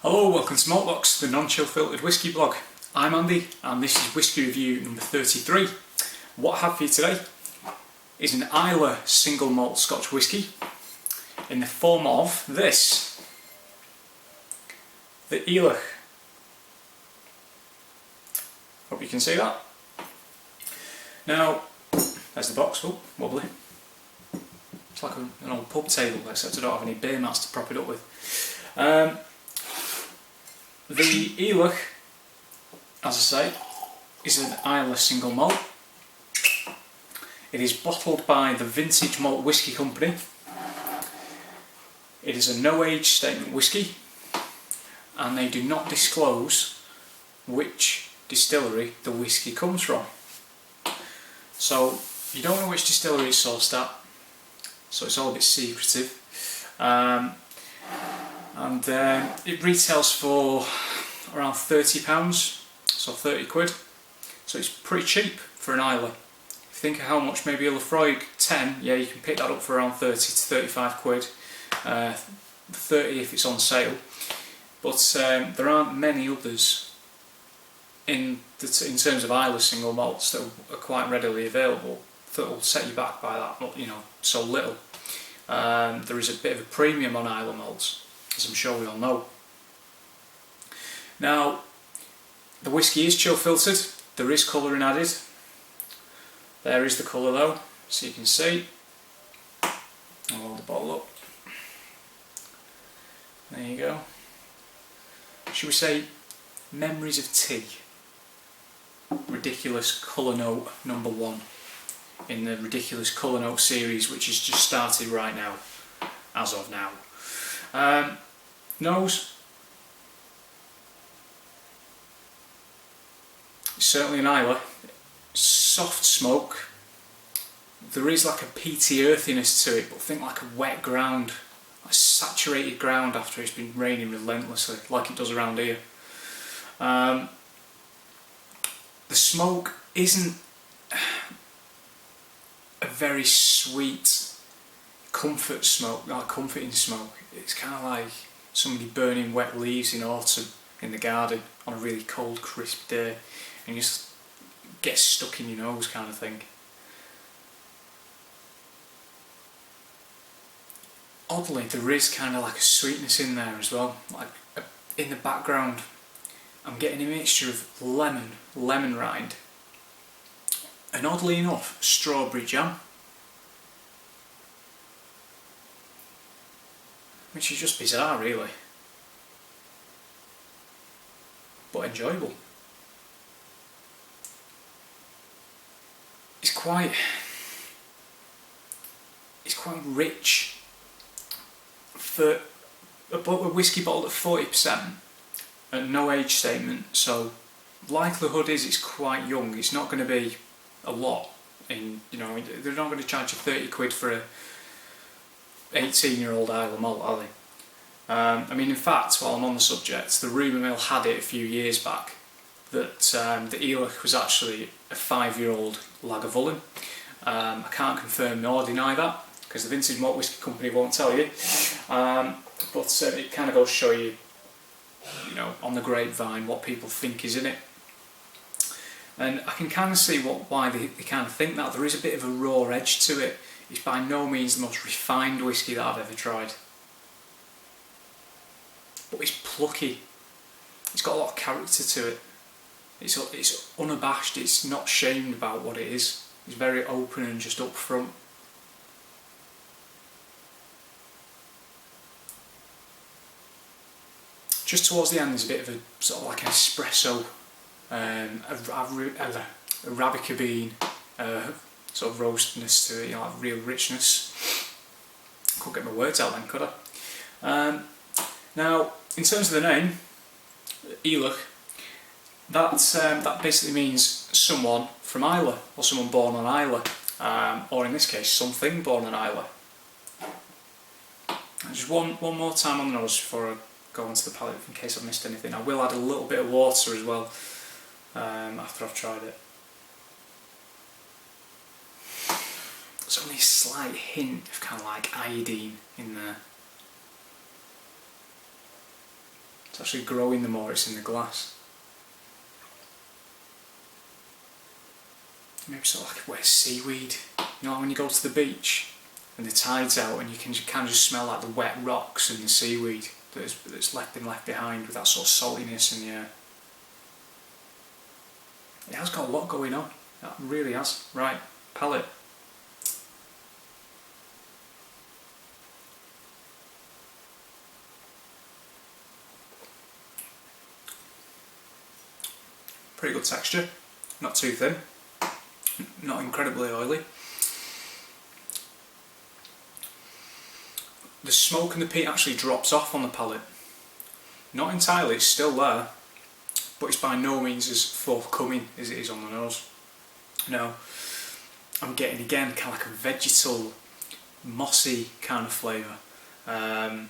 Hello, welcome to Maltbox, the non-chill filtered whisky blog. I'm Andy and this is whisky review number 33. What I have for you today is an Islay single malt Scotch whisky in the form of this, the Ileach. Hope you can see that. Now, there's the box. Oh, wobbly. It's like an old pub table, except I don't have any beer mats to prop it up with. The Ileach, as I say, is an Islay single malt. It is bottled by the Vintage Malt Whisky Company. It is a no age statement whisky, and they do not disclose which distillery the whisky comes from. So you don't know which distillery it's sourced at, so it's all a bit secretive. It retails for around £30, so 30 quid. So it's pretty cheap for an Islay. If you think of how much maybe a Lafroig 10, yeah, you can pick that up for around 30 to 35 quid. 30 if it's on sale. But there aren't many others in terms of Islay single malts that are quite readily available that will set you back by that, so little. There is a bit of a premium on Islay malts, as I'm sure we all know. Now, the whisky is chill filtered, there is colouring added. There is the colour though, so you can see. I'll hold the bottle up. There you go. Should we say Memories of Tea? Ridiculous colour note number 1 in the Ridiculous Colour Note series, which has just started right now, as of now. Nose. Certainly an Islay. Soft smoke. There is like a peaty earthiness to it, but think like a wet ground, like saturated ground after it's been raining relentlessly, like it does around here. The smoke isn't a very sweet comfort smoke, like comforting smoke. It's kind of like somebody burning wet leaves in autumn in the garden on a really cold, crisp day, and you just get stuck in your nose kind of thing. Oddly, there is kind of like a sweetness in there as well. Like in the background, I'm getting a mixture of lemon rind, and oddly enough, strawberry jam, which is just bizarre really, but enjoyable. It's quite rich for a whisky bottle at 40% and no age statement, so likelihood is it's quite young. It's not going to be a lot. They're not going to charge you 30 quid for a 18-year-old Islay malt, are they? In fact, while I'm on the subject, the rumour mill had it a few years back that the Ileach was actually a 5-year-old Lagavulin. I can't confirm nor deny that, because the Vintage Malt Whisky Company won't tell you. But it kind of goes to show you, on the grapevine, what people think is in it. And I can kind of see why they kind of think that. There is a bit of a raw edge to it. It's by no means the most refined whisky that I've ever tried. But it's plucky. It's got a lot of character to it. It's unabashed, it's not shamed about what it is. It's very open and just up front. Just towards the end there's a bit of a sort of like an espresso, Arabica bean, sort of roastedness to it, like real richness. Couldn't get my words out then, could I? Now, in terms of the name, Ileach, that basically means someone from Islay, or someone born on Islay, or in this case, something born on Islay. And just one more time on the nose before I go onto the palate, in case I've missed anything. I will add a little bit of water as well after I've tried it. There's only a slight hint of kind of like iodine in there. It's actually growing the more it's in the glass. Maybe sort of like wet seaweed. You know, when you go to the beach and the tide's out and you can kind of just smell like the wet rocks and the seaweed that's been left behind with that sort of saltiness in the air. It has got a lot going on. It really has. Right, palate. Pretty good texture. Not too thin. Not incredibly oily. The smoke and the peat actually drops off on the palate. Not entirely, it's still there, but it's by no means as forthcoming as it is on the nose. No, I'm getting again kind of like a vegetal, mossy kind of flavour. Not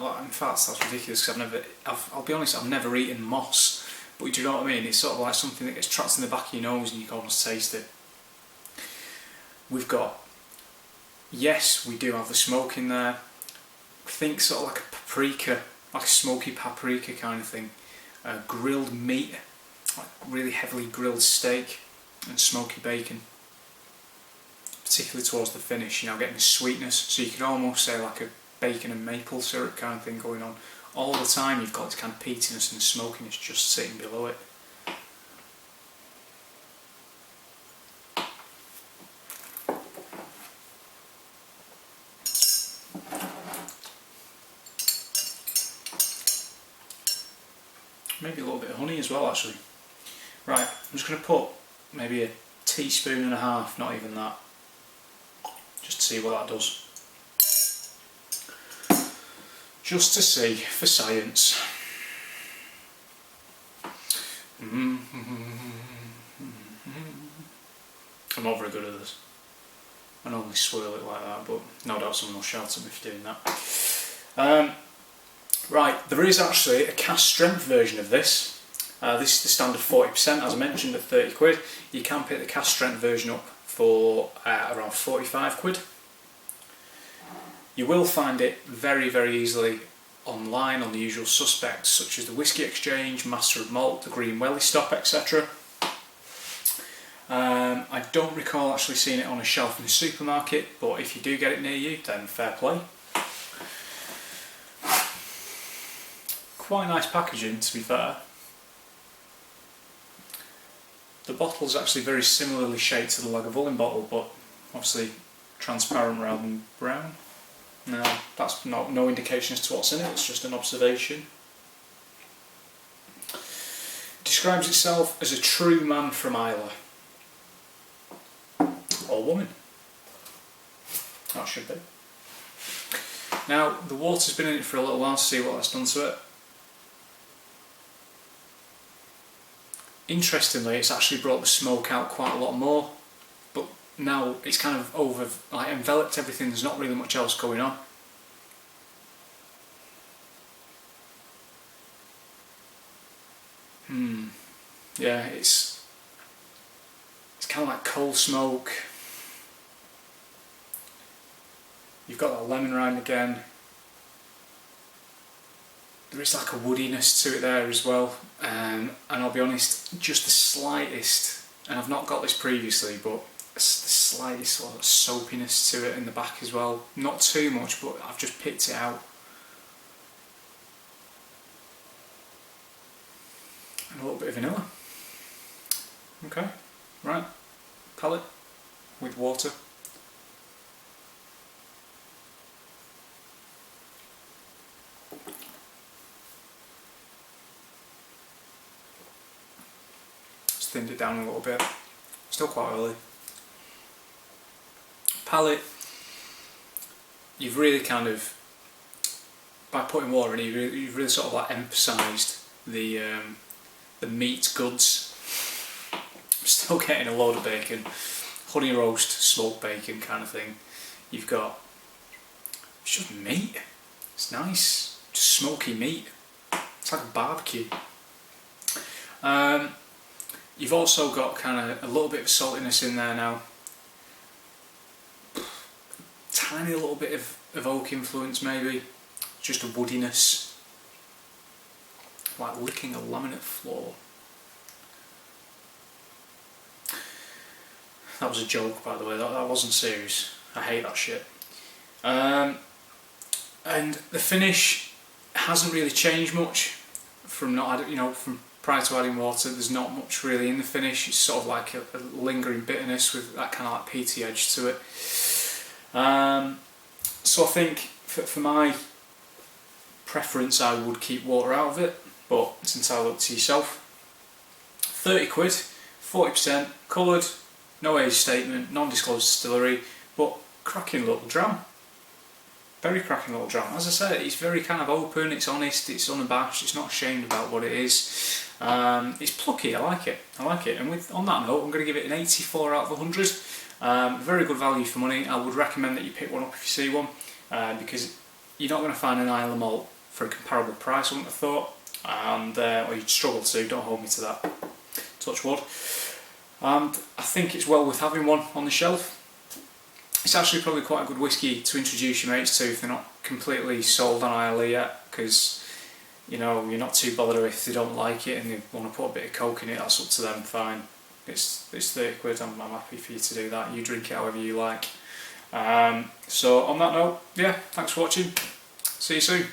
like, in fact, that's ridiculous because I'll be honest, I've never eaten moss. But do you know what I mean? It's sort of like something that gets trapped in the back of your nose and you can almost taste it. We've got, yes, we do have the smoke in there. Think sort of like a paprika, like a smoky paprika kind of thing. Grilled meat, like really heavily grilled steak and smoky bacon. Particularly towards the finish, you know, getting the sweetness. So you could almost say like a bacon and maple syrup kind of thing going on. All the time you've got this kind of peatiness and smokiness just sitting below it. Maybe a little bit of honey as well actually. Right, I'm just going to put maybe a teaspoon and a half, not even that, just to see what that does. Just to see, for science. I'm not very good at this. I normally swirl it like that, but no doubt someone will shout at me for doing that. Right, there is actually a cask strength version of this. This is the standard 40%, as I mentioned, at 30 quid. You can pick the cask strength version up for around 45 quid. You will find it very, very easily online on the usual suspects such as the Whisky Exchange, Master of Malt, the Green Welly Stop, etc. I don't recall actually seeing it on a shelf in the supermarket, but if you do get it near you, then fair play. Quite nice packaging, to be fair. The bottle is actually very similarly shaped to the Lagavulin bottle, but obviously transparent rather than brown. No, that's no indication as to what's in it, it's just an observation. Describes itself as a true man from Islay. Or woman. That should be. Now, the water's been in it for a little while to see what that's done to it. Interestingly, it's actually brought the smoke out quite a lot more, but now it's kind of enveloped everything, there's not really much else going on. Yeah, it's kind of like coal smoke. You've got that lemon rind again. There is like a woodiness to it there as well, and I'll be honest, just the slightest, and I've not got this previously, but the slightest sort of soapiness to it in the back as well. Not too much, but I've just picked it out. And a little bit of vanilla. Okay, right, palate with water. Just thinned it down a little bit, still quite early. Palate, you've really kind of, by putting water in it, you've really sort of like emphasised the meat goods. I'm still getting a load of bacon, honey roast, smoked bacon kind of thing. You've got, it's just meat, it's nice, just smoky meat, it's like a barbecue. You've also got kind of a little bit of saltiness in there now, tiny little bit of oak influence maybe, just a woodiness. like licking a laminate floor. That was a joke, by the way, that wasn't serious. I hate that shit. And the finish hasn't really changed much from from prior to adding water. There's not much really in the finish. It's sort of like a lingering bitterness with that kind of like peaty edge to it. So I think for my preference, I would keep water out of it, but it's entirely up to yourself. 30 quid, 40%, coloured, no age statement, non-disclosed distillery, but cracking little dram. Very cracking little dram. As I said, it's very kind of open, it's honest, it's unabashed, it's not ashamed about what it is. It's plucky, I like it. And on that note, I'm going to give it an 84 out of 100. Very good value for money. I would recommend that you pick one up if you see one, because you're not going to find an Islay malt for a comparable price, I wouldn't have thought, and or you'd struggle to, don't hold me to that, touch wood. And I think it's well worth having one on the shelf. It's actually probably quite a good whisky to introduce your mates to if they're not completely sold on Islay yet, because you're not too bothered if they don't like it and they want to put a bit of coke in it. That's up to them, fine. It's 30 quid, I'm happy for you to do that. You drink it however you like. So on that note, yeah, thanks for watching. See you soon.